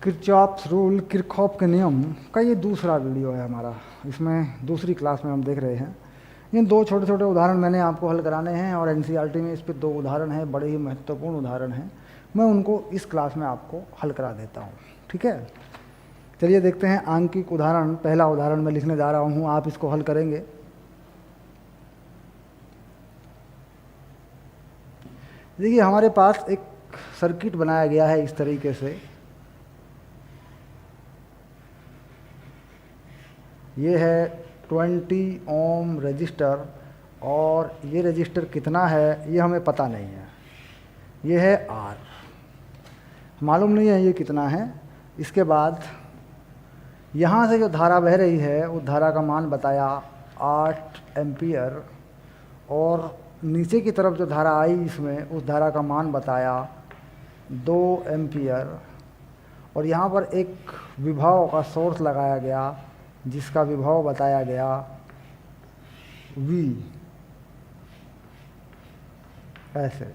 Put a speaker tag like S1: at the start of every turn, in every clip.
S1: Kirchhoff's rule, Kirchhoff के नियम का ये दूसरा वीडियो है हमारा। इसमें दूसरी क्लास में हम देख रहे हैं। ये दो छोटे छोटे उदाहरण मैंने आपको हल कराने हैं और एनसीईआरटी में इस पे दो उदाहरण हैं, बड़े ही महत्वपूर्ण उदाहरण हैं। मैं उनको इस क्लास में आपको हल करा देता हूँ, ठीक है। चलिए देखते हैं आंकिक उदाहरण। पहला उदाहरण मैं लिखने जा रहा हूँ, आप इसको हल करेंगे। देखिए हमारे पास एक सर्किट बनाया गया है इस तरीके से। ये है 20 ओम रजिस्टर और ये रजिस्टर कितना है ये हमें पता नहीं है। ये है R, मालूम नहीं है ये कितना है। इसके बाद यहाँ से जो धारा बह रही है उस धारा का मान बताया 8 एम्पियर, और नीचे की तरफ जो धारा आई इसमें उस धारा का मान बताया 2 एम्पियर, और यहाँ पर एक विभव का सोर्स लगाया गया जिसका विभव बताया गया V, ऐसे,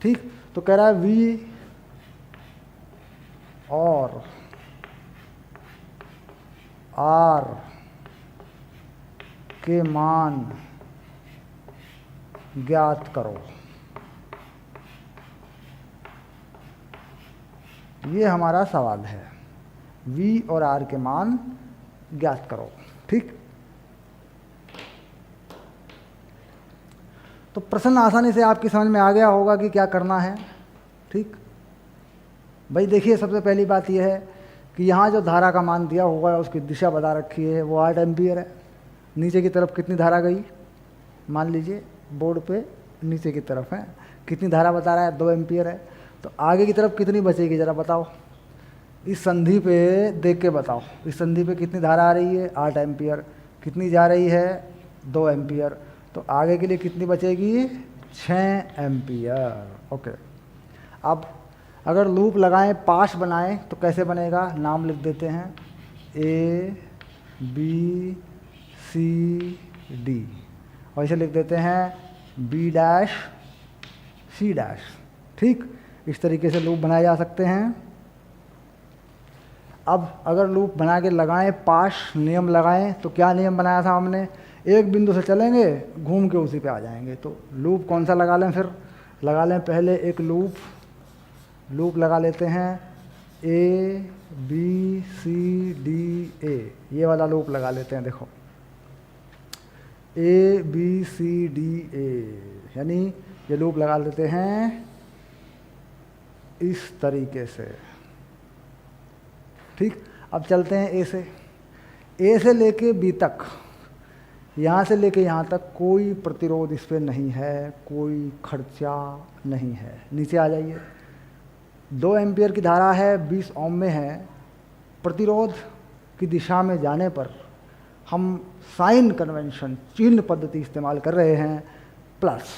S1: ठीक। तो कह रहा है V और R के मान ज्ञात करो। ये हमारा सवाल है, V और R के मान ज्ञात करो, ठीक। तो प्रश्न आसानी से आपकी समझ में आ गया होगा कि क्या करना है, ठीक। भाई देखिए सबसे पहली बात यह है कि यहाँ जो धारा का मान दिया हुआ है उसकी दिशा बता रखी है, वो 8 एम्पियर है। नीचे की तरफ कितनी धारा गई, मान लीजिए बोर्ड पे नीचे की तरफ है, कितनी धारा बता रहा है, 2 एम्पियर है। तो आगे की तरफ कितनी बचेगी ज़रा बताओ, इस संधि पे देख के बताओ। इस संधि पे कितनी धारा आ रही है, 8 एम्पियर, कितनी जा रही है, 2 एम्पियर। तो आगे के लिए कितनी बचेगी, 6 एम्पियर। ओके, अब अगर लूप लगाएं, पाश बनाएं तो कैसे बनेगा, नाम लिख देते हैं A B C D, और इसे लिख देते हैं B डैश C डैश, ठीक। इस तरीके से लूप बनाए जा सकते हैं। अब अगर लूप बना के लगाएं, पाश नियम लगाएं, तो क्या नियम बनाया था हमने, एक बिंदु से चलेंगे घूम के उसी पे आ जाएंगे। तो लूप कौन सा लगा लें, फिर लगा लें पहले एक लूप लगा लेते हैं A B C D A, ये वाला लूप लगा लेते हैं। देखो A B C D A, यानी ये लूप लगा लेते हैं इस तरीके से, ठीक। अब चलते हैं ए से लेके बी तक, यहाँ से लेके यहाँ तक कोई प्रतिरोध इस पर नहीं है, कोई खर्चा नहीं है। नीचे आ जाइए, 2 एम्पियर की धारा है, 20 ओम में है। प्रतिरोध की दिशा में जाने पर हम साइन कन्वेंशन, चिन्ह पद्धति इस्तेमाल कर रहे हैं, प्लस,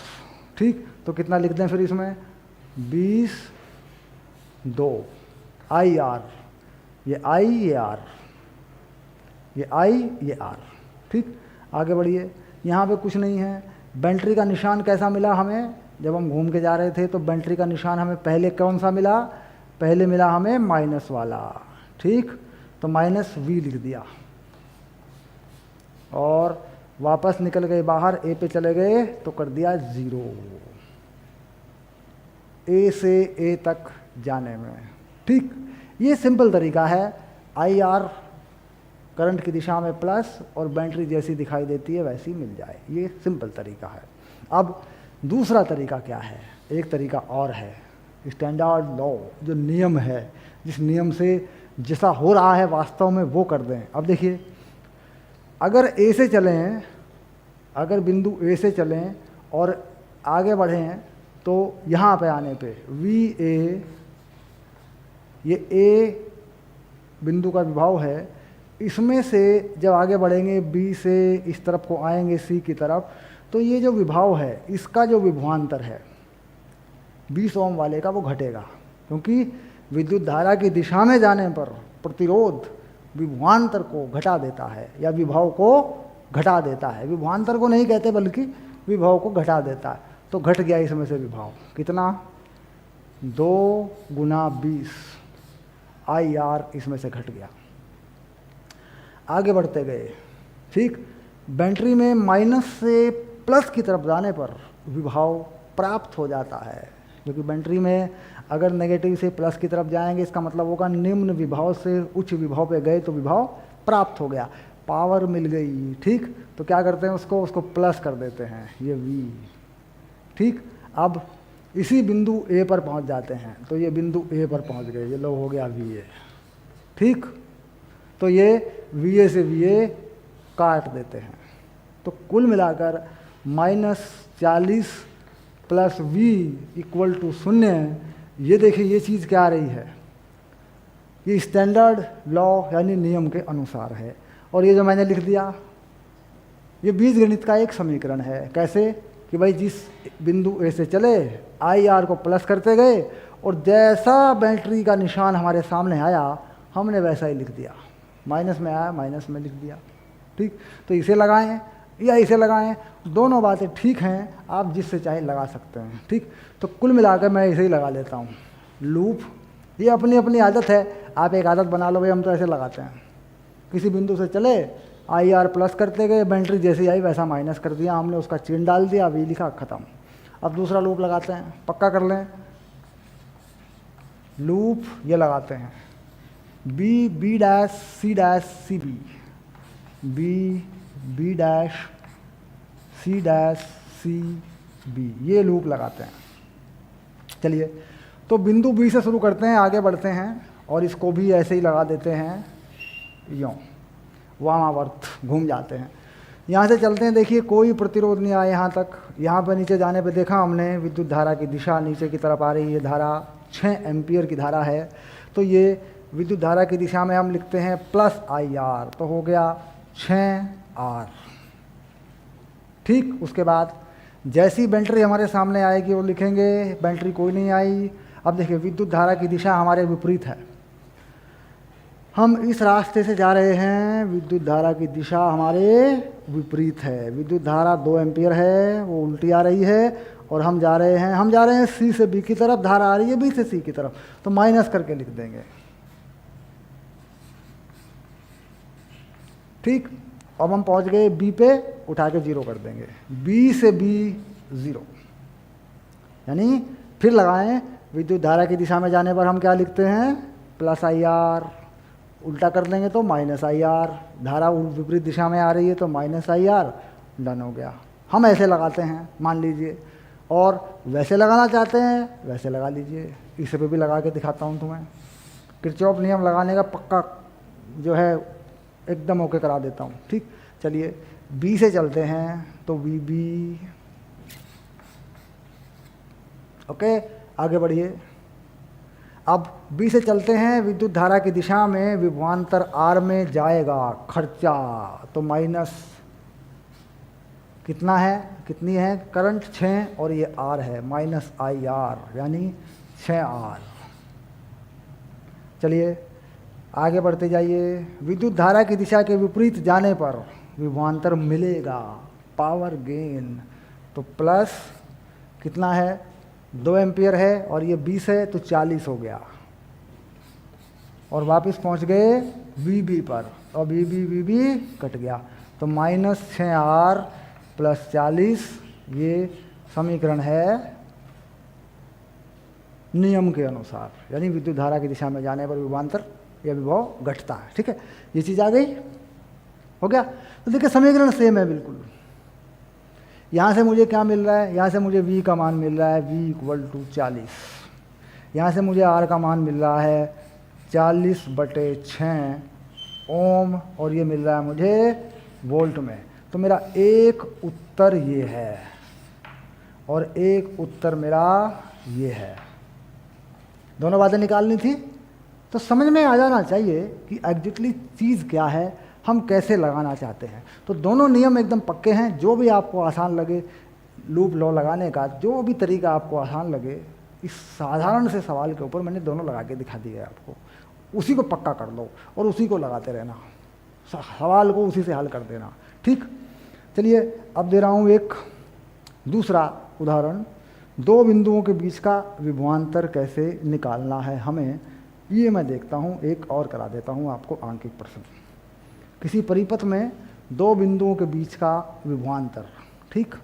S1: ठीक। तो कितना लिख दें फिर इसमें, 20 2 आई आर, ये आई ये आर, ये आई ये आर, ठीक। आगे बढ़िए, यहाँ पे कुछ नहीं है। बैटरी का निशान कैसा मिला हमें, जब हम घूम के जा रहे थे तो बैटरी का निशान हमें पहले कौन सा मिला, पहले मिला हमें माइनस वाला, ठीक। तो माइनस V लिख दिया और वापस निकल गए बाहर, A पे चले गए तो कर दिया 0, A से A तक जाने में, ठीक। ये सिंपल तरीका है, IR करंट की दिशा में प्लस और बैटरी जैसी दिखाई देती है वैसी मिल जाए, ये सिंपल तरीका है। अब दूसरा तरीका क्या है, एक तरीका और है, स्टैंडर्ड लॉ, जो नियम है, जिस नियम से जैसा हो रहा है वास्तव में वो कर दें। अब देखिए, अगर A से चलें, अगर बिंदु A से चलें और आगे बढ़ें तो यहाँ पे आने पे VA, ये A बिंदु का विभव है, इसमें से जब आगे बढ़ेंगे B से इस तरफ को आएंगे C की तरफ, तो ये जो विभव है इसका जो विभवांतर है 20 ओम वाले का वो घटेगा, क्योंकि विद्युत धारा की दिशा में जाने पर प्रतिरोध विभवांतर को घटा देता है या विभव को घटा देता है। विभवांतर को नहीं कहते बल्कि विभव को घटा देता है। तो घट गया इसमें से विभव, कितना, 2 गुना 20 IR इसमें से घट गया। आगे बढ़ते गए, ठीक। बैटरी में माइनस से प्लस की तरफ जाने पर विभव प्राप्त हो जाता है, क्योंकि बैटरी में अगर नेगेटिव से प्लस की तरफ जाएंगे इसका मतलब होगा निम्न विभव से उच्च विभव पे गए तो विभव प्राप्त हो गया, पावर मिल गई, ठीक। तो क्या करते हैं, उसको प्लस कर देते हैं, ये V, ठीक। अब इसी बिंदु A पर पहुंच जाते हैं, तो ये बिंदु A पर पहुंच गए, ये लो हो गया VA, ठीक। तो ये VA से VA काट देते हैं, तो कुल मिलाकर -40 प्लस V इक्वल टू 0। ये देखिए ये चीज़ क्या आ रही है, ये स्टैंडर्ड लॉ यानी नियम के अनुसार है। और ये जो मैंने लिख दिया ये बीजगणित का एक समीकरण है। कैसे कि भाई जिस बिंदु A से चले IR को प्लस करते गए और जैसा बैटरी का निशान हमारे सामने आया हमने वैसा ही लिख दिया, माइनस में आया माइनस में लिख दिया, ठीक। तो इसे लगाएं या इसे लगाएं, दोनों बातें ठीक हैं, आप जिससे चाहे लगा सकते हैं, ठीक। तो कुल मिलाकर मैं इसे ही लगा लेता हूँ। लूप, ये अपनी अपनी आदत है, आप एक आदत बना लो भाई, हम तो ऐसे लगाते हैं, किसी बिंदु से चले IR प्लस करते गए, बैटरी जैसी आई वैसा माइनस कर दिया हमने, उसका चिन्ह डाल दिया, V लिखा, ख़त्म। अब दूसरा लूप लगाते हैं, पक्का कर लें। लूप ये लगाते हैं B dash C dash CB, B dash C dash CB, ये लूप लगाते हैं। चलिए, तो बिंदु B से शुरू करते हैं, आगे बढ़ते हैं और इसको भी ऐसे ही लगा देते हैं, यूँ वामावर्त घूम जाते हैं। यहाँ से चलते हैं, देखिए कोई प्रतिरोध नहीं आया यहाँ तक। यहाँ पर नीचे जाने पे देखा हमने विद्युत धारा की दिशा नीचे की तरफ आ रही है, धारा 6 एम्पियर की धारा है, तो ये विद्युत धारा की दिशा में हम लिखते हैं प्लस IR, तो हो गया 6R, ठीक। उसके बाद जैसी बैटरी हमारे सामने आएगी वो लिखेंगे, बैटरी कोई नहीं आई। अब देखिए विद्युत धारा की दिशा हमारे विपरीत है, हम इस रास्ते से जा रहे हैं, विद्युत धारा की दिशा हमारे विपरीत है। विद्युत धारा 2 एम्पियर है, वो उल्टी आ रही है और हम जा रहे हैं C से B की तरफ, धारा आ रही है B से C की तरफ, तो माइनस करके लिख देंगे, ठीक। अब हम पहुंच गए B पे, उठा के 0 कर देंगे, B से B 0, यानी फिर लगाएं, विद्युत धारा की दिशा में जाने पर हम क्या लिखते हैं, प्लस IR, उल्टा कर देंगे तो माइनस IR, धारा विपरीत दिशा में आ रही है तो माइनस IR, डन हो गया। हम ऐसे लगाते हैं मान लीजिए, और वैसे लगाना चाहते हैं वैसे लगा लीजिए। इस पे भी लगा के दिखाता हूँ तुम्हें, किरचॉफ नियम लगाने का पक्का जो है एकदम ओके करा देता हूँ, ठीक। चलिए B से चलते हैं, तो VB, ओके, आगे बढ़िए। अब B से चलते हैं, विद्युत धारा की दिशा में विभवांतर R में जाएगा खर्चा, तो माइनस कितना है, कितनी है करंट 6 और ये R है, माइनस IR यानी 6R। चलिए आगे बढ़ते जाइए, विद्युत धारा की दिशा के विपरीत जाने पर विभवांतर मिलेगा, पावर गेन, तो प्लस कितना है, 2 एम्पियर है और ये 20 है तो 40 हो गया, और वापस पहुंच गए VB पर, और VB कट गया, तो -6R प्लस 40, ये समीकरण है नियम के अनुसार, यानी विद्युत धारा की दिशा में जाने पर विभवांतर या विभव घटता है, ठीक है। ये चीज़ आ गई, हो गया। तो देखिए समीकरण सेम है बिल्कुल। यहाँ से मुझे क्या मिल रहा है, यहाँ से मुझे V का मान मिल रहा है V = 40, यहाँ से मुझे R का मान मिल रहा है 40/6 ओम, और ये मिल रहा है मुझे वोल्ट में। तो मेरा एक उत्तर ये है और एक उत्तर मेरा ये है, दोनों बातें निकालनी थी। तो समझ में आ जाना चाहिए कि एग्जैक्टली चीज़ क्या है, हम कैसे लगाना चाहते हैं। तो दोनों नियम एकदम पक्के हैं, जो भी आपको आसान लगे लूप लॉ लगाने का, जो भी तरीका आपको आसान लगे, इस साधारण से सवाल के ऊपर मैंने दोनों लगा के दिखा दिए आपको, उसी को पक्का कर लो और उसी को लगाते रहना, सवाल को उसी से हल कर देना, ठीक। चलिए अब दे रहा हूँ एक दूसरा उदाहरण। दो बिंदुओं के बीच का विभवांतर कैसे निकालना है हमें, ये मैं देखता हूँ। एक और करा देता हूँ आपको आंकिक प्रश्न। किसी परिपथ में दो बिंदुओं के बीच का विभवांतर, ठीक।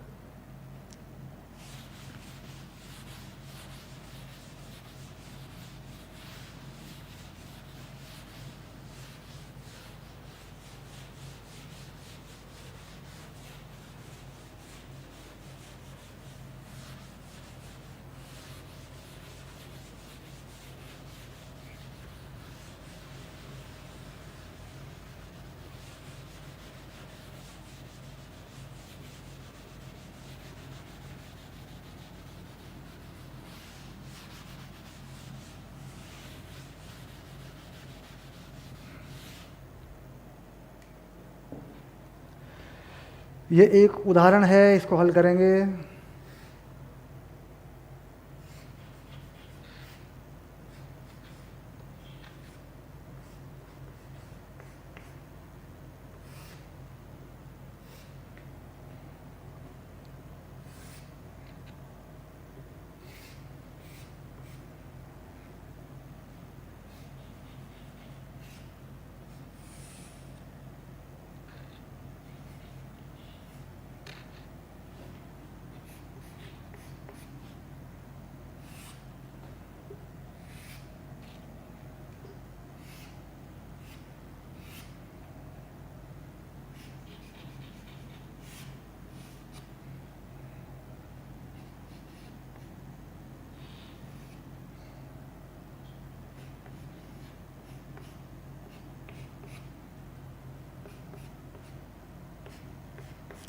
S1: ये एक उदाहरण है, इसको हल करेंगे।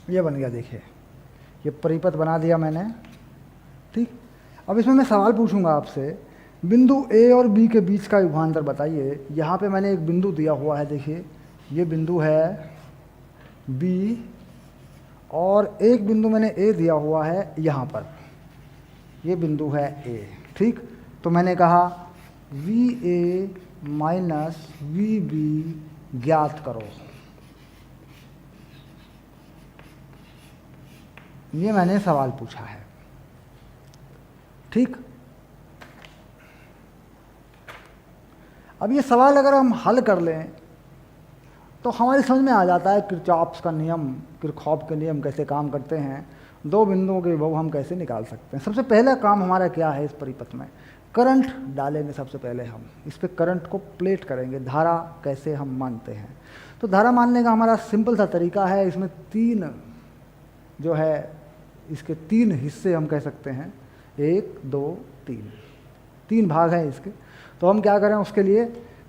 S1: ये बन गया, देखिए ये परिपथ बना दिया मैंने, ठीक। अब इसमें मैं सवाल पूछूंगा आपसे, बिंदु ए और बी के बीच का विभवांतर बताइए। यहाँ पे मैंने एक बिंदु दिया हुआ है, देखिए ये बिंदु है बी और एक बिंदु मैंने ए दिया हुआ है यहाँ पर, ये बिंदु है ए, ठीक। तो मैंने कहा V A minus V B ज्ञात करो, ये मैंने सवाल पूछा है, ठीक। अब ये सवाल अगर हम हल कर लें तो हमारी समझ में आ जाता है किरचॉफ्स का नियम, किरचॉफ के नियम कैसे काम करते हैं, दो बिंदुओं के विभव हम कैसे निकाल सकते हैं। सबसे पहला काम हमारा क्या है इस परिपथ में, करंट डालेंगे। सबसे पहले हम इस पर करंट को प्लेट करेंगे, धारा कैसे हम मानते हैं। तो धारा मानने का हमारा सिंपल सा तरीका है, इसमें तीन जो है इसके तीन हिस्से हम कह सकते हैं, एक दो तीन भाग हैं इसके। तो हम क्या करें, उसके लिए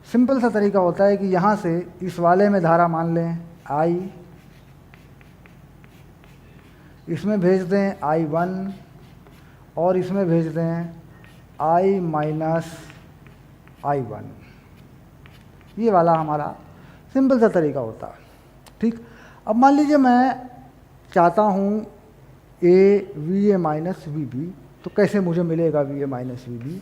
S1: सिंपल सा तरीका होता है कि यहाँ से इस वाले में धारा मान लें I, इसमें भेज दें I1 और इसमें भेज दें I माइनस I1। ये वाला हमारा सिंपल सा तरीका होता है, ठीक। अब मान लीजिए मैं चाहता हूँ A V A minus V B, तो कैसे मुझे मिलेगा V A minus V B.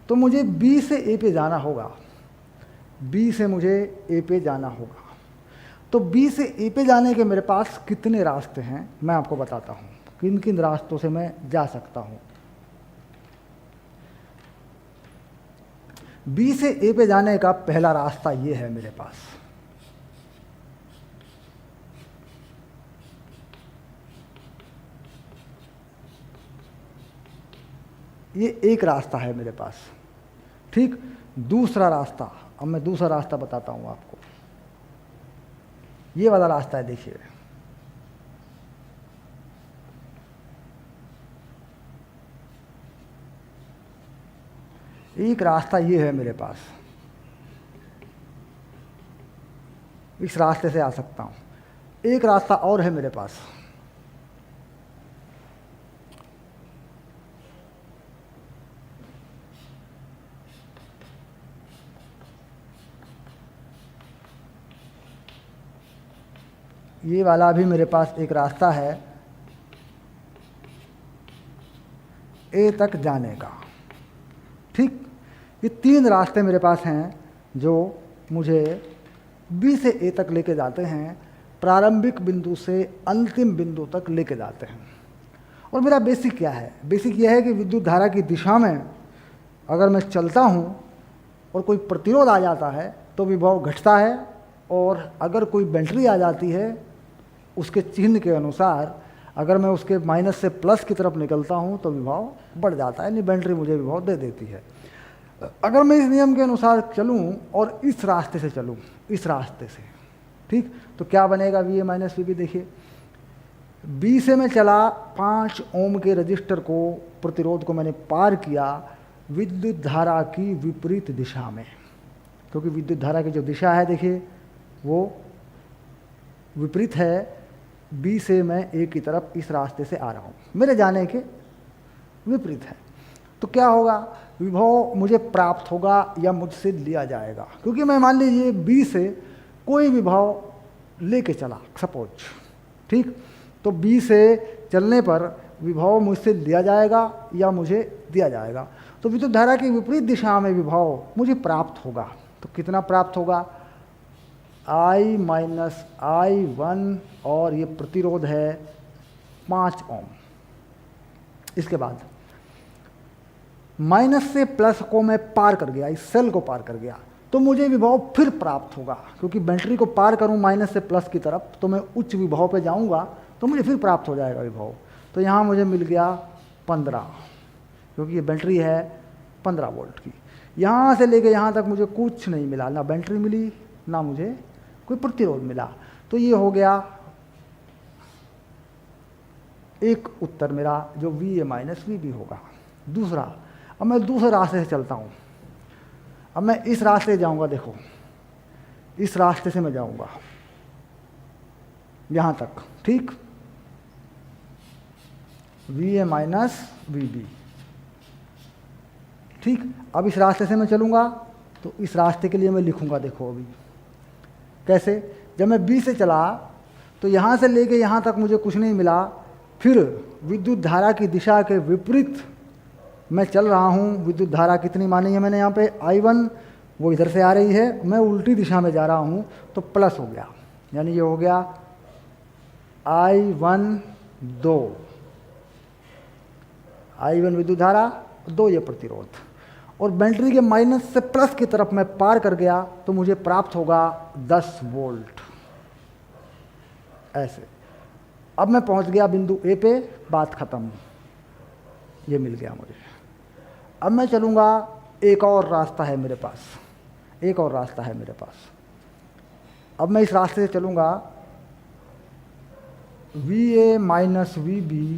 S1: तो मुझे बी से ए पे जाना होगा, बी से मुझे ए पे जाना होगा। तो बी से ए पे जाने के मेरे पास कितने रास्ते हैं मैं आपको बताता हूँ, किन किन रास्तों से मैं जा सकता हूँ। बी से ए पे जाने का पहला रास्ता ये है मेरे पास, ये एक रास्ता है मेरे पास, ठीक। दूसरा रास्ता, अब मैं दूसरा रास्ता बताता हूँ आपको, ये वाला रास्ता है, देखिए एक रास्ता ये है मेरे पास, इस रास्ते से आ सकता हूँ। एक रास्ता और है मेरे पास, ये वाला भी मेरे पास एक रास्ता है ए तक जाने का, ठीक। ये तीन रास्ते मेरे पास हैं जो मुझे बी से ए तक लेके जाते हैं। प्रारंभिक बिंदु से अंतिम बिंदु तक लेके जाते हैं। और मेरा बेसिक क्या है? बेसिक यह है कि विद्युत धारा की दिशा में अगर मैं चलता हूँ और कोई प्रतिरोध आ जाता है तो विभव घटता है, और अगर कोई बैटरी आ जाती है उसके चिन्ह के अनुसार अगर मैं उसके माइनस से प्लस की तरफ निकलता हूँ तो विभव बढ़ जाता है, यानी बैटरी मुझे विभव दे देती है। अगर मैं इस नियम के अनुसार चलूँ और इस रास्ते से चलूँ, इस रास्ते से, ठीक, तो क्या बनेगा VA माइनस VB? देखिए, B से मैं चला 5 ओम के रजिस्टर को, प्रतिरोध को मैंने पार किया विद्युत धारा की विपरीत दिशा में, क्योंकि विद्युत धारा की जो दिशा है देखिए वो विपरीत है। B से मैं A की तरफ इस रास्ते से आ रहा हूँ, मेरे जाने के विपरीत है। तो क्या होगा? विभव मुझे प्राप्त होगा या मुझसे लिया जाएगा, क्योंकि मैं मान लीजिए B से कोई विभव लेके चला सपोज, ठीक, तो B से चलने पर विभव मुझसे लिया जाएगा या मुझे दिया जाएगा। तो विद्युत धारा की विपरीत दिशा में विभव मुझे प्राप्त होगा। तो कितना प्राप्त होगा? I माइनस I1, और ये प्रतिरोध है 5 ओम। इसके बाद माइनस से प्लस को मैं पार कर गया, इस सेल को पार कर गया, तो मुझे विभव फिर प्राप्त होगा, क्योंकि बैटरी को पार करूं माइनस से प्लस की तरफ तो मैं उच्च विभव पे जाऊंगा, तो मुझे फिर प्राप्त हो जाएगा विभव। तो यहाँ मुझे मिल गया 15, क्योंकि ये बैटरी है 15 वोल्ट की। यहाँ से लेके यहाँ तक मुझे कुछ नहीं मिला, ना बैटरी मिली ना मुझे कोई प्रतिरोध मिला। तो ये हो गया एक उत्तर मेरा, जो VA माइनस VB होगा। दूसरा, अब मैं दूसरे रास्ते से चलता हूँ। अब मैं इस रास्ते से जाऊँगा, देखो इस रास्ते से मैं जाऊँगा यहाँ तक, ठीक, VA माइनस VB, ठीक। अब इस रास्ते से मैं चलूँगा तो इस रास्ते के लिए मैं लिखूँगा, देखो अभी कैसे। जब मैं B से चला तो यहाँ से लेके यहाँ तक मुझे कुछ नहीं मिला, फिर विद्युत धारा की दिशा के विपरीत मैं चल रहा हूँ। विद्युत धारा कितनी मानी है मैंने यहाँ पे? I1, वो इधर से आ रही है, मैं उल्टी दिशा में जा रहा हूँ तो प्लस हो गया, यानी ये हो गया I1 2, I1 विद्युत धारा, 2 ये प्रतिरोध, और बैटरी के माइनस से प्लस की तरफ मैं पार कर गया तो मुझे प्राप्त होगा 10 वोल्ट, ऐसे। अब मैं पहुंच गया बिंदु A पे, बात खत्म, ये मिल गया मुझे। अब मैं चलूँगा, एक और रास्ता है मेरे पास, एक और रास्ता है मेरे पास। अब मैं इस रास्ते से चलूँगा, VA माइनस VB।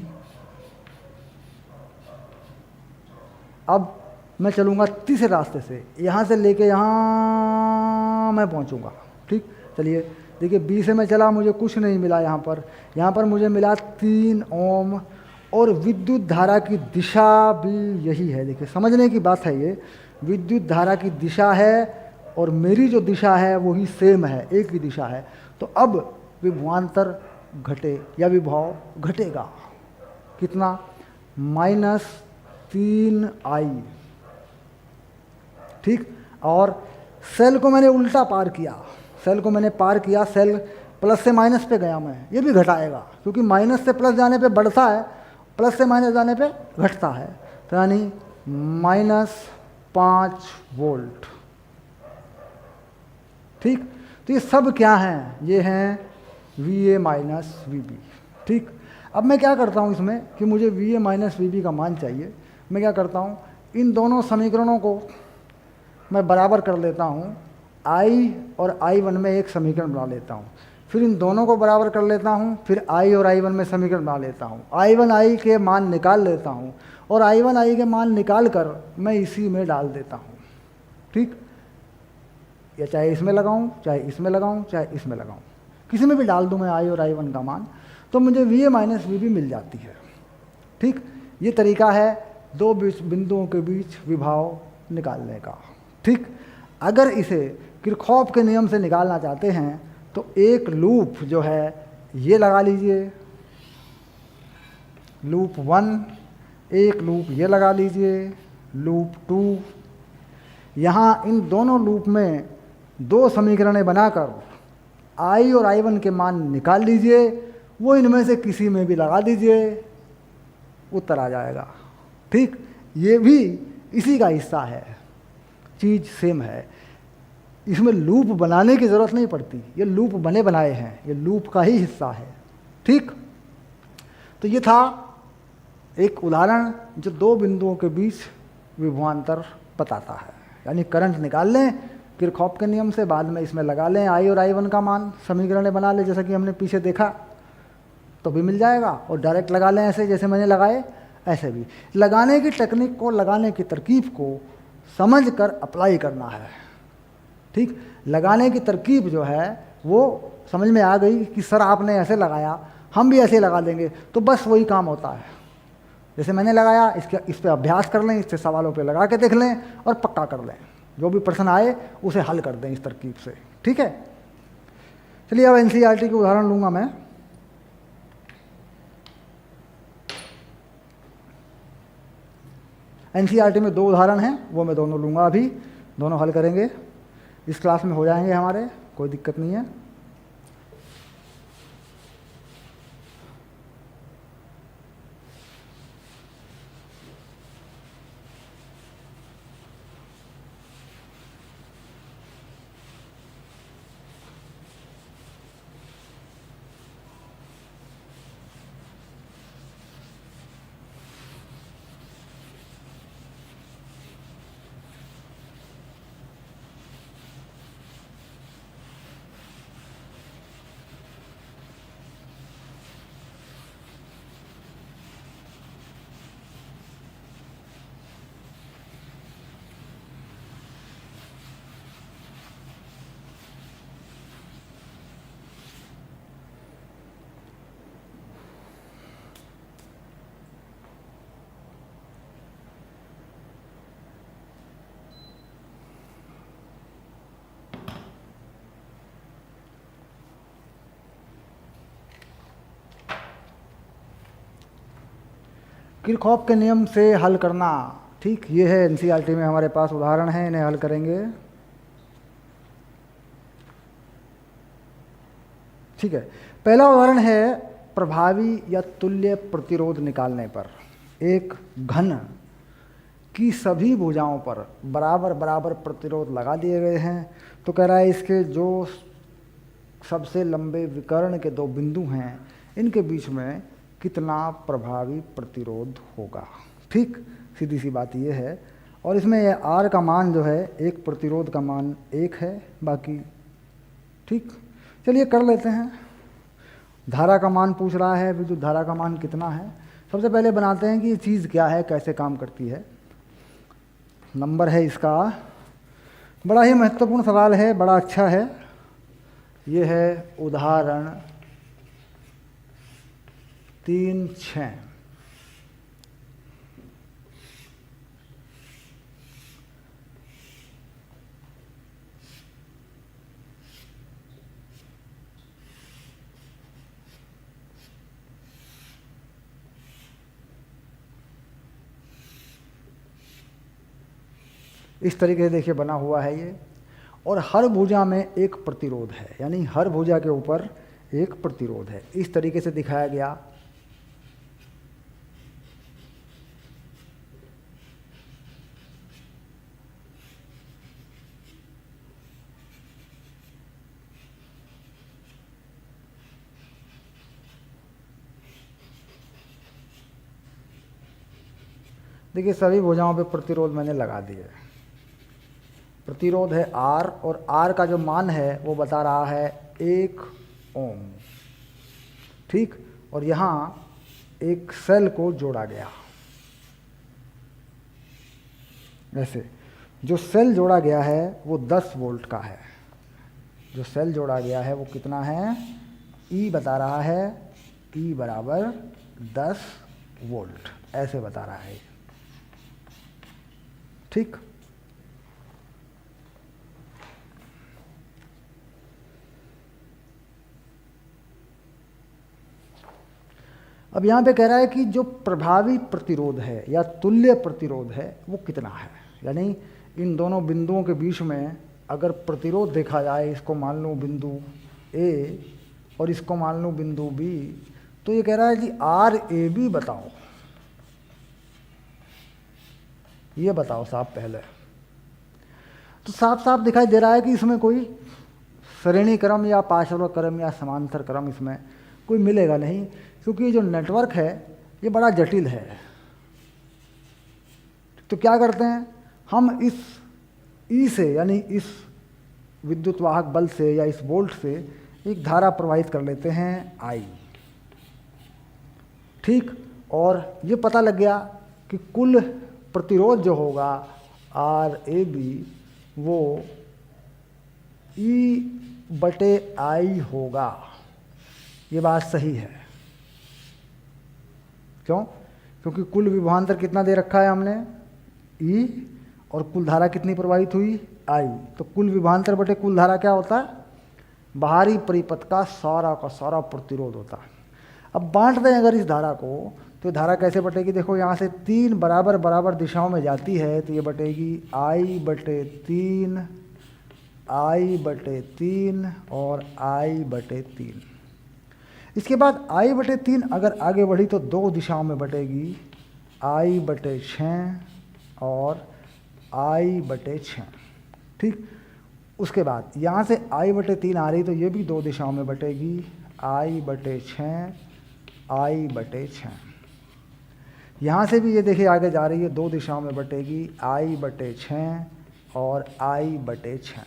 S1: अब मैं चलूँगा तीसरे रास्ते से, यहाँ से लेके यहाँ मैं पहुँचूँगा, ठीक। चलिए देखिए, B से मैं चला, मुझे कुछ नहीं मिला यहाँ पर मुझे मिला 3 ओम, और विद्युत धारा की दिशा भी यही है। देखिए समझने की बात है, ये विद्युत धारा की दिशा है और मेरी जो दिशा है वही सेम है, एक ही दिशा है। तो अब विभवांतर घटे या विभव घटेगा, कितना? -3I, ठीक। और सेल को मैंने उल्टा पार किया, सेल को मैंने पार किया, सेल प्लस से माइनस पे गया मैं, ये भी घटाएगा, क्योंकि माइनस से प्लस जाने पे बढ़ता है, प्लस से माइनस जाने पे घटता है। तो यानी -5 वोल्ट, ठीक। तो ये सब क्या हैं? ये हैं VA माइनस VB, ठीक। अब मैं क्या करता हूँ इसमें कि मुझे VA माइनस VB का मान चाहिए। मैं क्या करता हूँ, इन दोनों समीकरणों को मैं बराबर कर लेता हूँ, I और I1 में एक समीकरण बना लेता हूँ, फिर इन दोनों को बराबर कर लेता हूँ, फिर I और I1 में समीकरण बना लेता हूँ, I1 I के मान निकाल लेता हूँ, और I1 I के मान निकाल कर मैं इसी में डाल देता हूँ, ठीक। या चाहे इसमें लगाऊँ, चाहे इसमें लगाऊँ, चाहे इसमें लगाऊँ, किसी में भी डाल दूँ मैं I और I1 का मान, तो मुझे VA माइनस VB मिल जाती है, ठीक। ये तरीका है दो बिंदुओं के बीच विभव निकालने का, ठीक। अगर इसे किरचॉफ के नियम से निकालना चाहते हैं तो एक लूप जो है ये लगा लीजिए, लूप 1, एक लूप ये लगा लीजिए, लूप 2। यहाँ इन दोनों लूप में 2 समीकरणें बनाकर आई और I1 के मान निकाल लीजिए, वो इनमें से किसी में भी लगा दीजिए, उत्तर आ जाएगा। ठीक, ये भी इसी का हिस्सा है, चीज़ सेम है, इसमें लूप बनाने की ज़रूरत नहीं पड़ती, ये लूप बने बनाए हैं, ये लूप का ही हिस्सा है। ठीक, तो ये था एक उदाहरण जो दो बिंदुओं के बीच विभवांतर बताता है। यानी करंट निकाल लें किरचॉफ के नियम से, बाद में इसमें लगा लें आई और I1 का मान, समीकरण बना लें जैसा कि हमने पीछे देखा, तो भी मिल जाएगा। और डायरेक्ट लगा लें ऐसे जैसे मैंने लगाए, ऐसे भी। लगाने की टेक्निक को, लगाने की तरकीब को समझ कर अप्लाई करना है। ठीक, लगाने की तरकीब जो है वो समझ में आ गई कि सर आपने ऐसे लगाया, हम भी ऐसे लगा देंगे, तो बस वही काम होता है। जैसे मैंने लगाया, इस पर अभ्यास कर लें, इससे सवालों पे लगा के देख लें और पक्का कर लें, जो भी प्रश्न आए उसे हल कर दें इस तरकीब से। ठीक है, चलिए अब NCERT के उदाहरण लूँगा मैं। NCERT में दो उदाहरण हैं, वो मैं दोनों लूँगा, अभी दोनों हल करेंगे, इस क्लास में हो जाएंगे हमारे, कोई दिक्कत नहीं है। किरचॉफ के नियम से हल करना। ठीक, ये है NCERT में हमारे पास उदाहरण है, इन्हें हल करेंगे। ठीक है, पहला उदाहरण है प्रभावी या तुल्य प्रतिरोध निकालने पर। एक घन की सभी भुजाओं पर बराबर बराबर प्रतिरोध लगा दिए गए हैं। तो कह रहा है इसके जो सबसे लंबे विकर्ण के दो बिंदु हैं, इनके बीच में कितना प्रभावी प्रतिरोध होगा। ठीक, सीधी सी बात ये है। और इसमें ये R का मान जो है, एक प्रतिरोध का मान 1 है, बाकी ठीक। चलिए कर लेते हैं। धारा का मान पूछ रहा है, विद्युत धारा का मान कितना है। सबसे पहले बनाते हैं कि ये चीज़ क्या है, कैसे काम करती है। नंबर है इसका, बड़ा ही महत्वपूर्ण सवाल है, बड़ा अच्छा है। ये है उदाहरण 3.6। इस तरीके से देखिए बना हुआ है ये, और हर भुजा में एक प्रतिरोध है, यानी हर भुजा के ऊपर एक प्रतिरोध है। इस तरीके से दिखाया गया। देखिए सभी भुजाओं पे प्रतिरोध मैंने लगा दिए। प्रतिरोध है R, और R का जो मान है वो बता रहा है 1 ओम। ठीक, और यहाँ एक सेल को जोड़ा गया। वैसे जो सेल जोड़ा गया है वो 10 वोल्ट का है। जो सेल जोड़ा गया है वो कितना है, E बता रहा है, E बराबर 10 वोल्ट, ऐसे बता रहा है। ठीक, अब यहाँ पे कह रहा है कि जो प्रभावी प्रतिरोध है या तुल्य प्रतिरोध है वो कितना है। यानी इन दोनों बिंदुओं के बीच में अगर प्रतिरोध देखा जाए, इसको मान लो बिंदु ए और इसको मान लूँ बिंदु बी, तो ये कह रहा है जी आर ए बी बताओ, ये बताओ साहब पहले। तो साफ साफ दिखाई दे रहा है कि इसमें कोई श्रेणी क्रम या पार्श्व क्रम या समांतर क्रम इसमें कोई मिलेगा नहीं, क्योंकि जो नेटवर्क है ये बड़ा जटिल है। तो क्या करते हैं हम, इस ई से यानी इस विद्युत वाहक बल से या इस वोल्ट से एक धारा प्रवाहित कर लेते हैं आई, ठीक। और ये पता लग गया कि कुल प्रतिरोध जो होगा आर ए बी वो E/I होगा। ये बात सही है। क्यों? क्योंकि कुल विभवांतर कितना दे रखा है हमने, E, और कुल धारा कितनी प्रवाहित हुई, I। तो कुल विभवांतर बटे कुल धारा क्या होता है, बाहरी परिपथ का सारा प्रतिरोध होता है। अब बांट दें अगर इस धारा को, तो धारा कैसे बटेगी, देखो यहाँ से 3 बराबर बराबर दिशाओं में जाती है, तो ये बटेगी I/3, I/3 और I/3। इसके बाद I/3 अगर आगे बढ़ी तो 2 दिशाओं में बटेगी, I/6 और I/6, ठीक। उसके बाद यहाँ से I/3 आ रही तो ये भी 2 दिशाओं में बटेगी, I/6, I/6। यहाँ से भी ये देखिए आगे जा रही है, 2 दिशाओं में बटेगी, I/6 और I/6।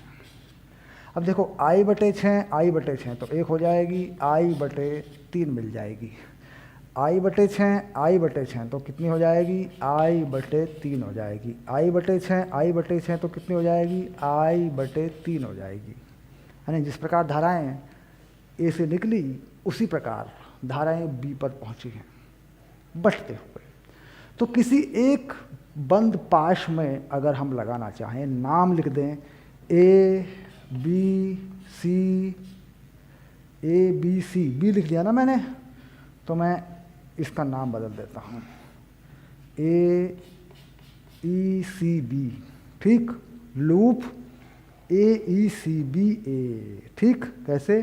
S1: अब देखो I/6, I/6 तो 1 हो जाएगी, I/3 मिल जाएगी। I/6, I/6 तो कितनी हो जाएगी, I/3 हो जाएगी। I/6, I/6 तो कितनी हो जाएगी, I/3 हो जाएगी। यानी जिस प्रकार धाराएं ए से निकली उसी प्रकार धाराएं बी पर पहुंची हैं बटते हुए। तो किसी एक बंद पाश में अगर हम लगाना चाहें, नाम लिख दें ABC, बी लिख दिया ना मैंने, तो मैं इसका नाम बदल देता हूँ AECB, ठीक। लूप AECBA, ठीक। कैसे,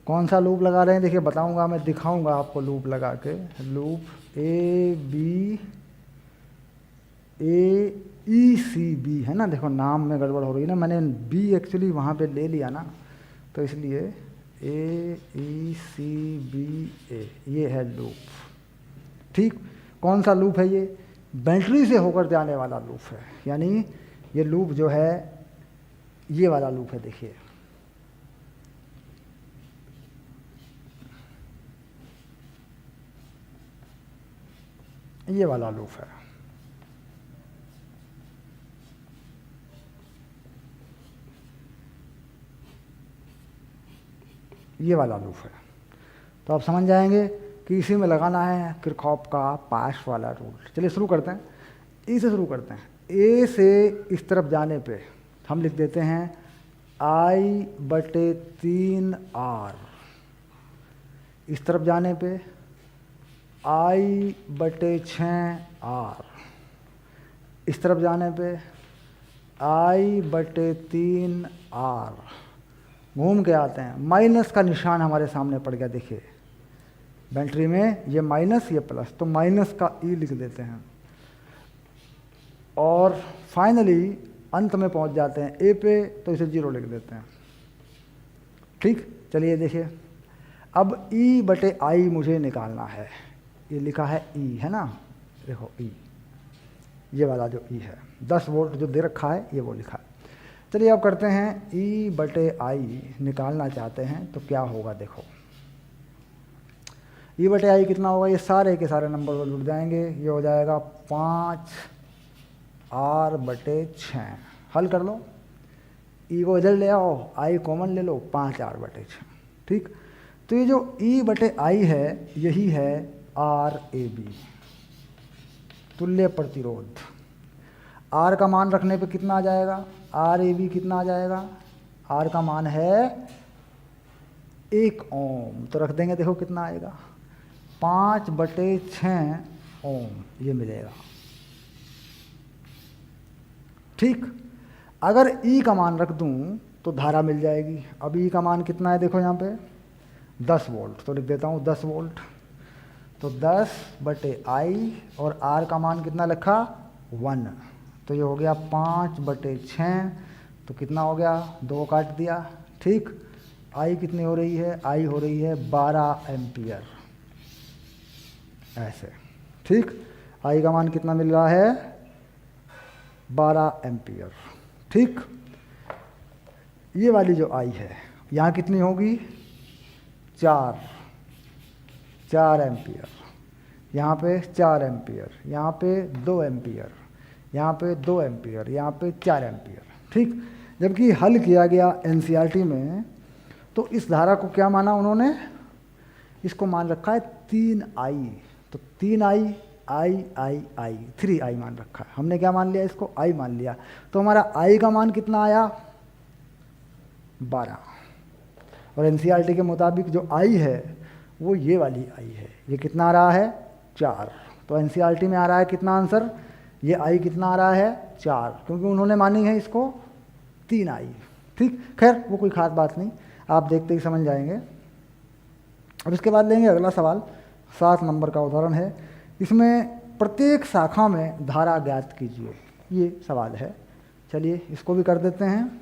S1: कौन सा लूप लगा रहे हैं, देखिए बताऊंगा, मैं दिखाऊंगा आपको लूप लगा के। लूप AECB है ना, देखो नाम में गड़बड़ हो रही है ना, मैंने बी एक्चुअली वहाँ पे ले लिया ना, तो इसलिए AECBA ये है लूप, ठीक। कौन सा लूप है ये, बैटरी से होकर जाने वाला लूप है। यानी ये लूप जो है ये वाला लूप है, देखिए ये वाला लूप है। ये वाला लूप है। तो आप समझ जाएंगे कि इसी में लगाना है किरचॉफ का पाश वाला रूल। चलिए शुरू करते हैं, ए से शुरू करते हैं। ए से इस तरफ जाने पे हम लिख देते हैं I/3R, इस तरफ जाने पे I/6R, इस तरफ जाने पे I/3R। घूम के आते हैं, माइनस का निशान हमारे सामने पड़ गया, देखिए बैटरी में ये माइनस ये प्लस, तो माइनस का ई लिख देते हैं। और फाइनली अंत में पहुंच जाते हैं ए पे, तो इसे 0 लिख देते हैं, ठीक। चलिए देखिए, अब E/I मुझे निकालना है। ये लिखा है E है ना, देखो E, ये वाला जो E है 10 वोल्ट जो दे रखा है, ये वो लिखा है। चलिए अब करते हैं E/I निकालना चाहते हैं तो क्या होगा, देखो E/I कितना होगा, ये सारे के सारे नंबर जुड़ जाएंगे, ये हो जाएगा 5R/6। हल कर लो, E को इधर ले आओ, I कॉमन ले लो, 5R/6, ठीक। तो ये जो E/I है यही है RAB, तुल्य प्रतिरोध। R का मान रखने पे कितना आ जाएगा, RAB कितना आ जाएगा, R का मान है 1 ओम, तो रख देंगे, देखो कितना आएगा 5/6 ओम, ये मिलेगा। ठीक। अगर ई का मान रख दूं तो धारा मिल जाएगी। अब ई का मान कितना है देखो यहाँ पे 10 वोल्ट, तो लिख देता हूँ 10 वोल्ट। तो 10/I और R का मान कितना लिखा 1, तो ये हो गया 5/6, तो कितना हो गया 2 काट दिया। ठीक। I कितनी हो रही है, I हो रही है 12 एम्पियर, ऐसे। ठीक। I का मान कितना मिल रहा है 12 एम्पियर। ठीक। ये वाली जो I है यहाँ कितनी होगी 4 एम्पियर, यहाँ पे 4 एम्पियर, यहाँ पे 2 एम्पियर, यहाँ पे 2 एम्पियर, यहाँ पे 4 एम्पियर। ठीक। जबकि हल किया गया एनसीईआरटी में तो इस धारा को क्या माना उन्होंने, इसको मान रखा है 3I, तो 3I I 3I मान रखा है। हमने क्या मान लिया, इसको I मान लिया, तो हमारा I का मान कितना आया 12। और एनसीईआरटी के मुताबिक जो I है वो ये वाली I है, ये कितना आ रहा है 4। तो एनसीईआरटी में आ रहा है कितना आंसर, ये I कितना आ रहा है 4, क्योंकि उन्होंने मानी है इसको 3I। ठीक। खैर वो कोई ख़ास बात नहीं, आप देखते ही समझ जाएंगे। अब इसके बाद लेंगे अगला सवाल, 7 नंबर का उदाहरण है। इसमें प्रत्येक शाखा में धारा ज्ञात कीजिए, ये सवाल है। चलिए इसको भी कर देते हैं।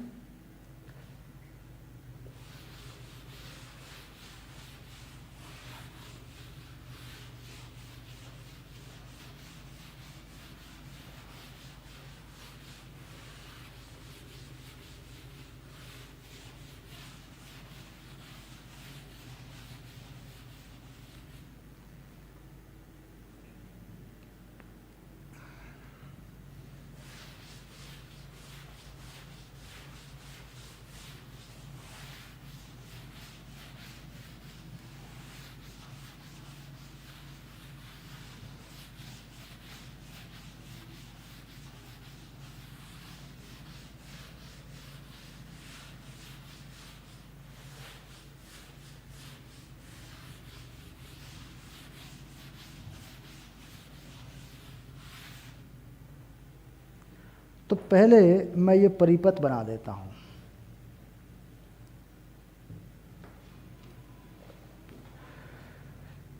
S1: तो पहले मैं ये परिपथ बना देता हूँ।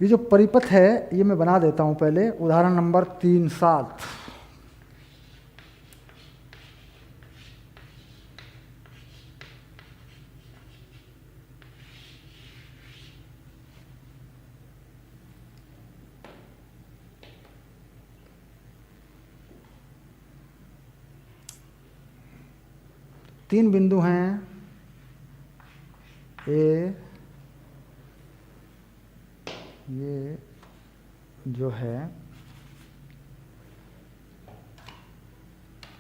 S1: ये जो परिपथ है ये मैं बना देता हूँ पहले, उदाहरण नंबर 3-7। तीन बिंदु हैं ए, ये जो है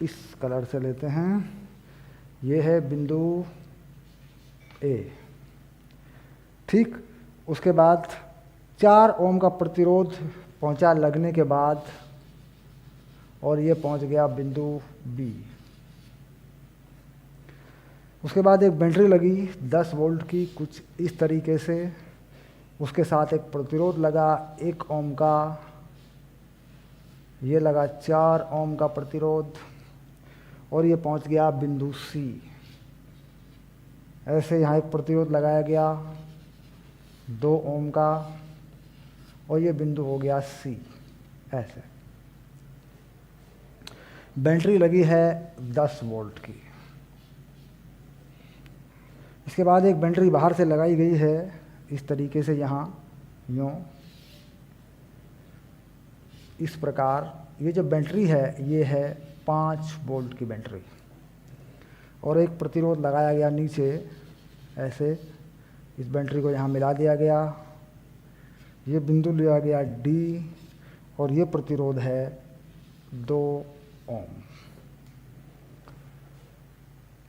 S1: इस कलर से लेते हैं, ये है बिंदु ए। ठीक। उसके बाद 4 ओम का प्रतिरोध पहुंचा लगने के बाद, और ये पहुंच गया बिंदु बी। उसके बाद एक बैटरी लगी 10 वोल्ट की कुछ इस तरीके से, उसके साथ एक प्रतिरोध लगा 1 ओम का, ये लगा 4 ओम का प्रतिरोध, और ये पहुंच गया बिंदु सी। ऐसे यहाँ एक प्रतिरोध लगाया गया 2 ओम का, और ये बिंदु हो गया सी। ऐसे बैटरी लगी है 10 वोल्ट की। इसके बाद एक बैटरी बाहर से लगाई गई है इस तरीके से, यहाँ यूँ इस प्रकार। ये जो बैटरी है ये है 5 वोल्ट की बैटरी, और एक प्रतिरोध लगाया गया नीचे ऐसे। इस बैटरी को यहाँ मिला दिया गया, ये बिंदु लिया गया डी, और ये प्रतिरोध है 2 ओम।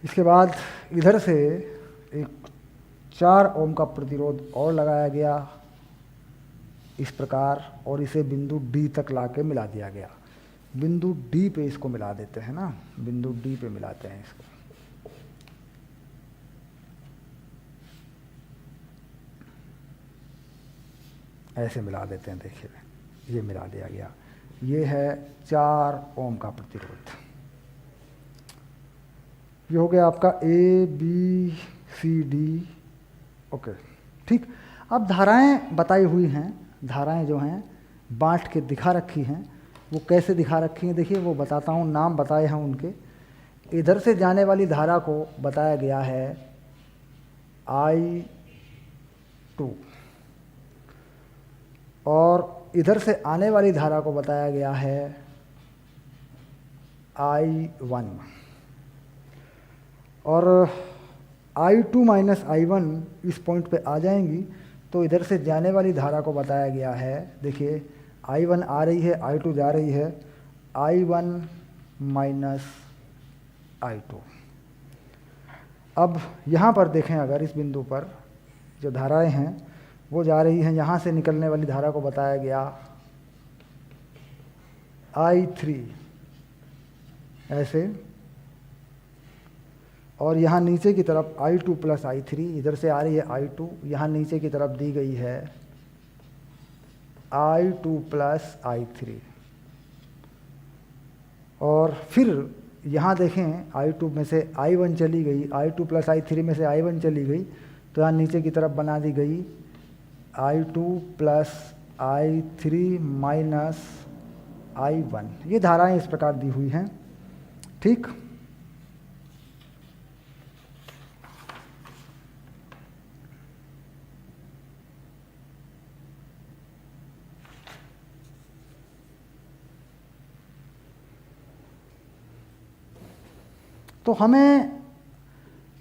S1: इसके बाद इधर से एक 4 ओम का प्रतिरोध और लगाया गया इस प्रकार, और इसे बिंदु डी तक लाके मिला दिया गया। बिंदु डी पे इसको मिला देते हैं ना, बिंदु डी पे मिलाते हैं इसको। ऐसे मिला देते हैं, देखिए ये मिला दिया गया। ये है 4 ओम का प्रतिरोध। ये हो गया आपका A B C D, okay ठीक। अब धाराएं बताई हुई हैं, धाराएं जो हैं बांट के दिखा रखी हैं। वो कैसे दिखा रखी हैं देखिए, वो बताता हूँ, नाम बताए हैं उनके। इधर से जाने वाली धारा को बताया गया है I2 और इधर से आने वाली धारा को बताया गया है I1 और I2 माइनस I1 इस पॉइंट पे आ जाएंगी तो इधर से जाने वाली धारा को बताया गया है, देखिए I1 आ रही है, I2 जा रही है, I1 माइनस I2। अब यहाँ पर देखें, अगर इस बिंदु पर जो धाराएं हैं वो जा रही हैं, यहाँ से निकलने वाली धारा को बताया गया I3 ऐसे, और यहाँ नीचे की तरफ I2 प्लस I3, इधर से आ रही है I2, यहाँ नीचे की तरफ दी गई है I2 प्लस I3। और फिर यहाँ देखें I2 में से I1 चली गई, I2 प्लस I3 में से I1 चली गई, तो यहाँ नीचे की तरफ बना दी गई I2 plus I3 minus I1। ये धाराएं इस प्रकार दी हुई हैं, ठीक। तो हमें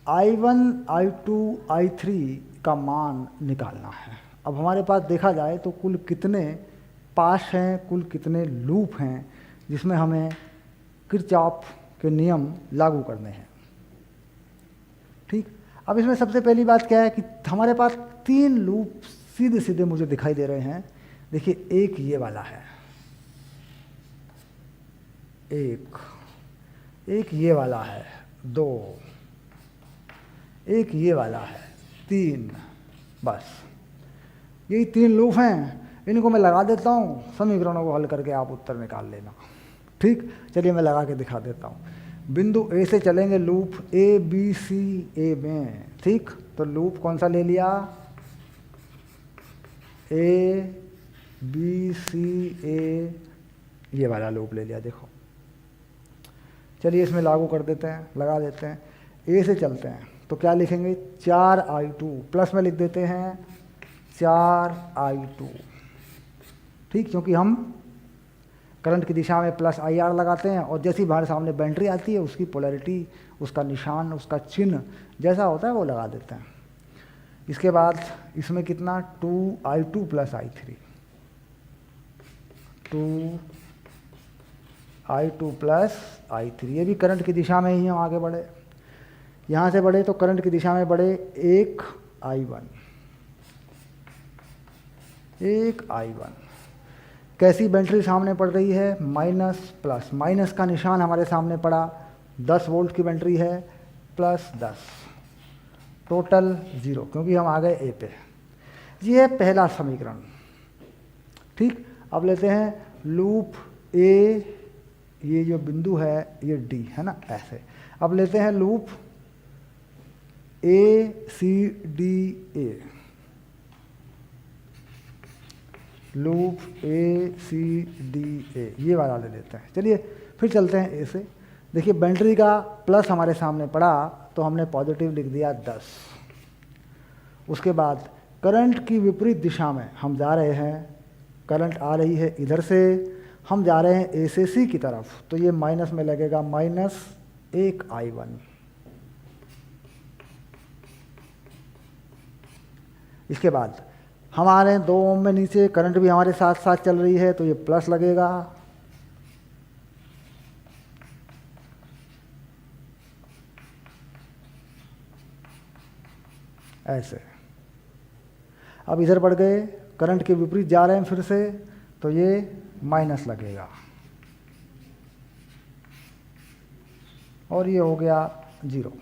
S1: I1, I2, I3 का मान निकालना है। अब हमारे पास देखा जाए तो कुल कितने पाश हैं, कुल कितने लूप हैं जिसमें हमें किरचॉफ के नियम लागू करने हैं, ठीक। अब इसमें सबसे पहली बात क्या है कि हमारे पास 3 लूप सीधे सीधे मुझे दिखाई दे रहे हैं। देखिए, एक ये वाला है, एक ये वाला है 2, एक ये वाला है 3, बस यही 3 लूप हैं। इनको मैं लगा देता हूँ, समीकरणों को हल करके आप उत्तर निकाल लेना, ठीक। चलिए मैं लगा के दिखा देता हूँ। बिंदु ए से चलेंगे लूप ए बी सी ए में, ठीक। तो लूप कौन सा ले लिया, ए बी सी ए, ये वाला लूप ले लिया। देखो, चलिए इसमें लागू कर देते हैं, लगा देते हैं। ए से चलते हैं तो क्या लिखेंगे, 4I2 प्लस में लिख देते हैं 4I2, ठीक। क्योंकि हम करंट की दिशा में प्लस IR लगाते हैं और जैसे ही हमारे सामने बैटरी आती है उसकी पोलैरिटी, उसका निशान, उसका चिन्ह जैसा होता है वो लगा देते हैं। इसके बाद इसमें कितना, 2I2 plus I3, 2I2 plus I3। ये भी करंट की दिशा में ही हम आगे बढ़े, यहाँ से बढ़े तो करंट की दिशा में बढ़े 1I1, 1I1। कैसी बैटरी सामने पड़ रही है, माइनस प्लस, माइनस का निशान हमारे सामने पड़ा, 10 वोल्ट की बैटरी है, प्लस 10, टोटल 0, क्योंकि हम आ गए ए पे। ये है पहला समीकरण, ठीक। अब लेते हैं लूप ए, ये जो बिंदु है ये डी है ना, ऐसे। अब लेते हैं loop A C D A, loop A C D A, ये वाला ले लेते हैं। चलिए फिर चलते हैं ए से। देखिए बैटरी का प्लस हमारे सामने पड़ा तो हमने पॉजिटिव लिख दिया 10। उसके बाद करंट की विपरीत दिशा में हम जा रहे हैं, करंट आ रही है इधर से, हम जा रहे हैं ए से सी की तरफ, तो ये माइनस में लगेगा -1I1। इसके बाद हम आ रहे हैं 2 ओम में नीचे, करंट भी हमारे साथ साथ चल रही है तो ये प्लस लगेगा, ऐसे। अब इधर बढ़ गए, करंट के विपरीत जा रहे हैं फिर से, तो ये माइनस लगेगा और ये हो गया 0।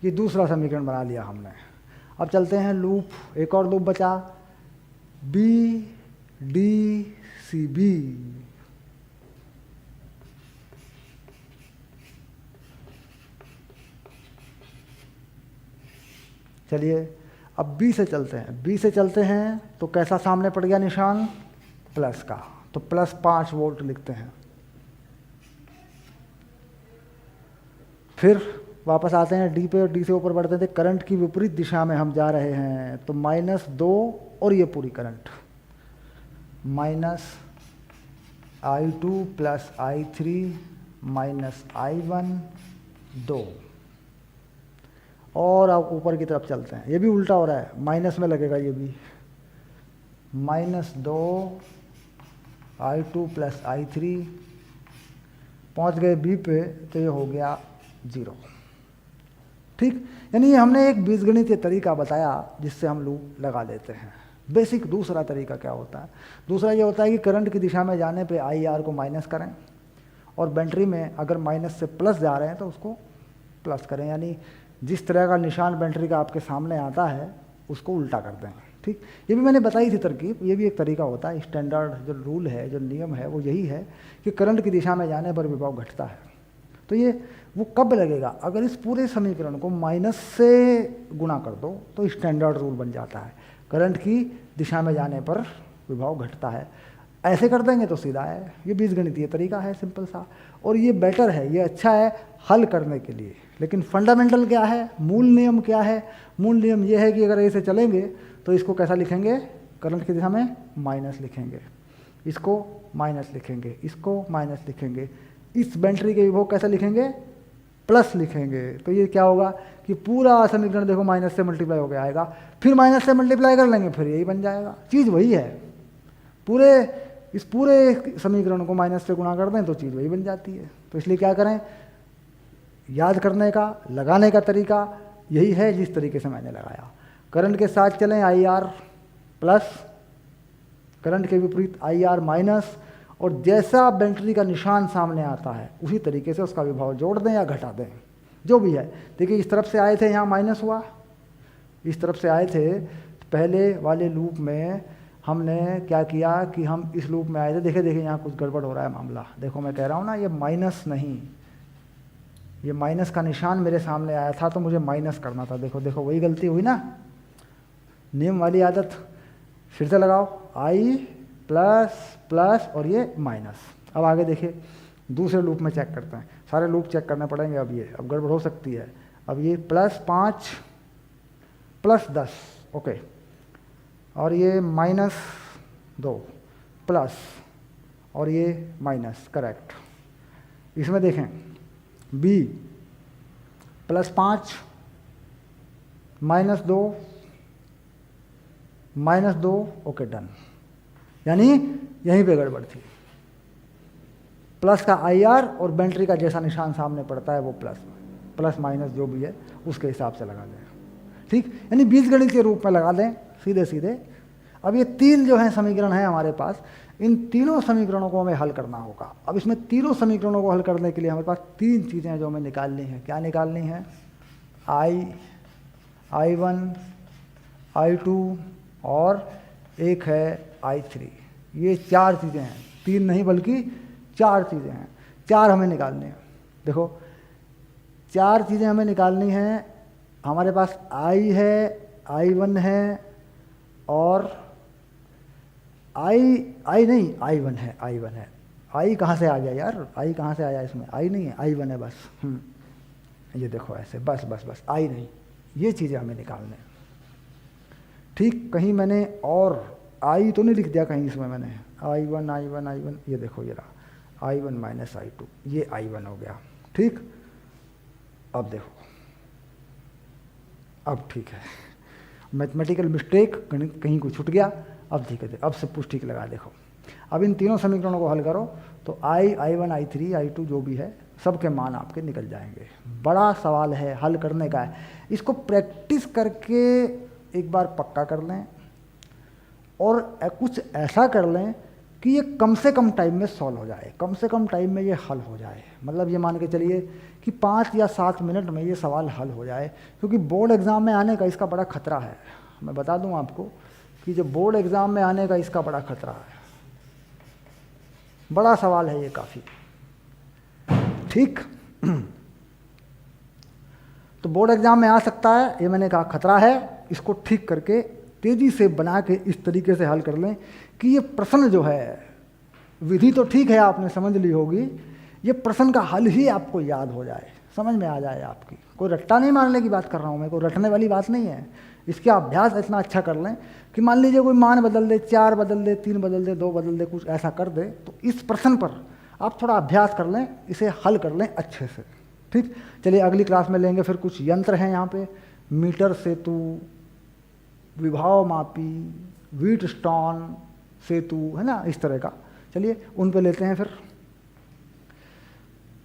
S1: ये दूसरा समीकरण बना लिया हमने। अब चलते हैं लूप, एक और लूप बचा, बी डी सी बी, चलिए अब बी से चलते हैं, बी से चलते हैं तो कैसा सामने पड़ गया निशान, प्लस का, तो +5 वोल्ट लिखते हैं। फिर वापस आते हैं डी पे और डी से ऊपर बढ़ते थे, करंट की विपरीत दिशा में हम जा रहे हैं, तो -2 और ये पूरी करंट -I2 + I3 -I1 2, और अब ऊपर की तरफ चलते हैं, ये भी उल्टा हो रहा है, माइनस में लगेगा ये भी, -2 I2 + I3, पहुंच गए बी पे तो ये हो गया 0। ठीक, यानी ये हमने एक बीजगणितीय तरीका बताया जिससे हम लूप लगा लेते हैं। बेसिक दूसरा तरीका क्या होता है, दूसरा ये होता है कि करंट की दिशा में जाने पे IR को माइनस करें, और बैटरी में अगर माइनस से प्लस जा रहे हैं तो उसको प्लस करें, यानी जिस तरह का निशान बैटरी का आपके सामने आता है उसको उल्टा कर दें। ठीक, ये भी मैंने बताई थी तरकीब, ये भी एक तरीका होता है, स्टैंडर्ड जो रूल है, जो नियम है वो यही है कि करंट की दिशा में जाने पर विभव घटता है। तो ये वो कब लगेगा, अगर इस पूरे समीकरण को माइनस से गुणा कर दो तो स्टैंडर्ड रूल बन जाता है, करंट की दिशा में जाने पर विभव घटता है। ऐसे कर देंगे तो सीधा है, ये बीजगणितीय तरीका है सिंपल सा, और ये बेटर है, ये अच्छा है हल करने के लिए। लेकिन फंडामेंटल क्या है, मूल नियम क्या है, मूल नियम ये है कि अगर ऐसे चलेंगे तो इसको कैसा लिखेंगे, करंट की दिशा में माइनस लिखेंगे, इसको माइनस लिखेंगे, इसको माइनस लिखेंगे, इस बैटरी के विभव कैसा लिखेंगे, प्लस लिखेंगे। तो ये क्या होगा कि पूरा समीकरण देखो माइनस से मल्टीप्लाई हो गया आएगा, फिर माइनस से मल्टीप्लाई कर लेंगे, फिर यही बन जाएगा, चीज़ वही है। इस पूरे समीकरण को माइनस से गुणा कर दें तो चीज़ वही बन जाती है। तो इसलिए क्या करें, याद करने का, लगाने का तरीका यही है जिस तरीके से मैंने लगाया। करंट के साथ चलें IR प्लस, करंट के विपरीत IR माइनस, और जैसा बैटरी का निशान सामने आता है उसी तरीके से उसका विभव जोड़ दें या घटा दें, जो भी है। देखिए इस तरफ से आए थे, यहाँ माइनस हुआ, इस तरफ से आए थे, पहले वाले लूप में हमने क्या किया कि हम इस लूप में आए थे, देखिए यहाँ कुछ गड़बड़ हो रहा है मामला, देखो मैं कह रहा हूँ ना, ये माइनस नहीं, ये माइनस का निशान मेरे सामने आया था तो मुझे माइनस करना था, देखो देखो वही गलती हुई ना, नियम वाली आदत फिर से लगाओ, I प्लस प्लस और ये माइनस। अब आगे देखिए दूसरे लूप में चेक करते हैं, सारे लूप चेक करने पड़ेंगे, अब गड़बड़ हो सकती है। अब ये +5 +10, ओके, और ये -2 प्लस और ये माइनस, करेक्ट। इसमें देखें B +5 -2 ओके डन, यानी यहीं पे गड़बड़ थी, प्लस का IR और बैटरी का जैसा निशान सामने पड़ता है वो प्लस माइनस जो भी है उसके हिसाब से लगा दें। ठीक, यानी बीजगणित के रूप में लगा दें सीधे सीधे। अब ये 3 जो हैं समीकरण हैं हमारे पास, इन तीनों समीकरणों को हमें हल करना होगा। अब इसमें तीनों समीकरणों को हल करने के लिए हमारे पास 3 चीज़ें हैं जो हमें निकालनी है। क्या निकालनी है, I1 I2 और एक है I3, ये 4 चीज़ें हैं, 3 नहीं बल्कि 4 चीज़ें हैं, 4 हमें निकालनी है। देखो 4 चीज़ें हमें निकालनी हैं, हमारे पास I है, I1 है और I नहीं I1 है, I कहाँ से आ गया यार, I कहाँ से आया इसमें, I नहीं है, I1 है बस। ये देखो ऐसे, बस I नहीं, ये चीज़ें हमें निकालनी है। ठीक, कहीं मैंने और I तो नहीं लिख दिया कहीं इसमें मैंने, I1, ये देखो ये रहा I1 - I2, ये I1 हो गया। ठीक, अब देखो, अब ठीक है, मैथमेटिकल मिस्टेक कहीं को छूट गया, अब ठीक है, अब सब कुछ ठीक लगा। देखो अब इन तीनों समीकरणों को हल करो तो I1 I3 I2 जो भी है सबके मान आपके निकल जाएंगे। बड़ा सवाल है, हल करने का है, इसको प्रैक्टिस करके एक बार पक्का कर लें और कुछ ऐसा कर लें कि ये कम से कम टाइम में सॉल्व हो जाए, कम से कम टाइम में ये हल हो जाए। मतलब ये मान के चलिए कि 5 या 7 मिनट में ये सवाल हल हो जाए, क्योंकि बोर्ड एग्ज़ाम में आने का इसका बड़ा खतरा है। मैं बता दूं आपको कि जो बोर्ड एग्ज़ाम में आने का इसका बड़ा खतरा है, बड़ा सवाल है ये काफ़ी। ठीक, तो बोर्ड एग्जाम में आ सकता है, ये मैंने कहा खतरा है। इसको ठीक करके तेजी से बना के इस तरीके से हल कर लें कि ये प्रश्न जो है, विधि तो ठीक है आपने समझ ली होगी, ये प्रश्न का हल ही आपको याद हो जाए, समझ में आ जाए आपकी। कोई रट्टा नहीं मारने की बात कर रहा हूँ मैं, कोई रटने वाली बात नहीं है। इसके अभ्यास इतना अच्छा कर लें कि मान लीजिए कोई मान बदल दे, 4 बदल दे, 3 बदल दे, 2 बदल दे, कुछ ऐसा कर दे, तो इस प्रश्न पर आप थोड़ा अभ्यास कर लें, इसे हल कर लें अच्छे से। ठीक, चलिए अगली क्लास में लेंगे। फिर कुछ यंत्र हैं यहाँ पे, मीटर सेतु, विभाव मापी, व्हीट स्टोन सेतु, है ना, इस तरह का। चलिए उन पे लेते हैं फिर।